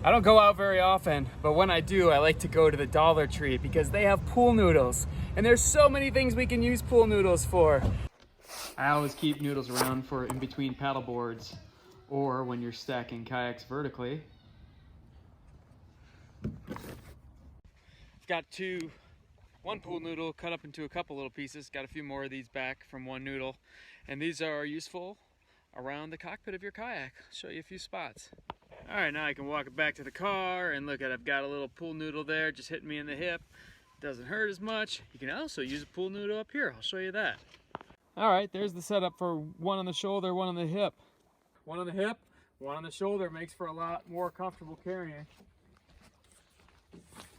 I don't go out very often, but when I do, I like to go to the Dollar Tree because they have pool noodles. And there's so many things we can use pool noodles for. I always keep noodles around for in between paddle boards or when you're stacking kayaks vertically. I've got one pool noodle cut up into a couple little pieces. Got a few more of these back from one noodle. And these are useful around the cockpit of your kayak. I'll show you a few spots. All right, now I can walk it back to the car and look at, I've got a little pool noodle there just hitting me in the hip. Doesn't hurt as much. You can also use a pool noodle up here. I'll show you that. All right, there's the setup for one on the shoulder, one on the hip. One on the hip, one on the shoulder makes for a lot more comfortable carrying.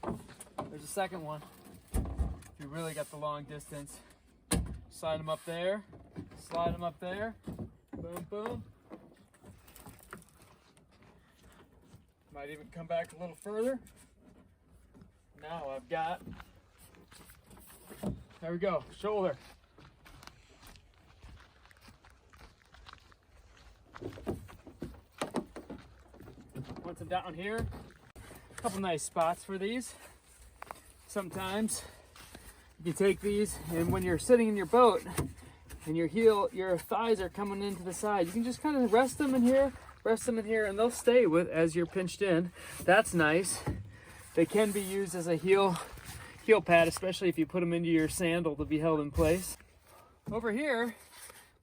There's a second one. If you really got the long distance, slide them up there, slide them up there, boom, boom. Might even come back a little further. Now I've got, there we go, shoulder. Once I'm down here, a couple nice spots for these. Sometimes you take these and when you're sitting in your boat and your thighs are coming into the side, you can just kind of rest them in here, and they'll stay as you're pinched in. That's nice. They can be used as a heel pad, especially if you put them into your sandal to be held in place. Over here,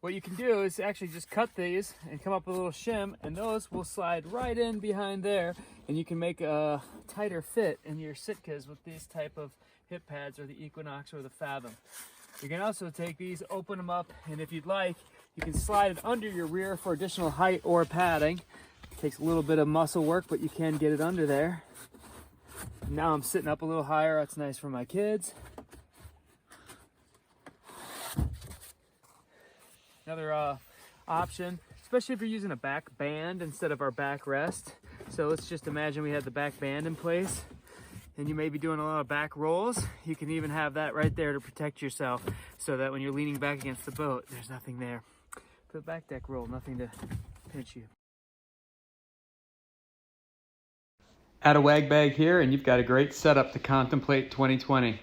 what you can do is actually just cut these and come up with a little shim, and those will slide right in behind there, and you can make a tighter fit in your Sitkas with these type of hip pads or the Equinox or the Fathom. You can also take these, open them up, and if you'd like, you can slide it under your rear for additional height or padding. It takes a little bit of muscle work, but you can get it under there. Now I'm sitting up a little higher. That's nice for my kids. Another option, especially if you're using a back band instead of our backrest. So let's just imagine we had the back band in place and you may be doing a lot of back rolls. You can even have that right there to protect yourself so that when you're leaning back against the boat, there's nothing there. For the back deck roll, nothing to pinch you. Add a wag bag here and you've got a great setup to contemplate 2020.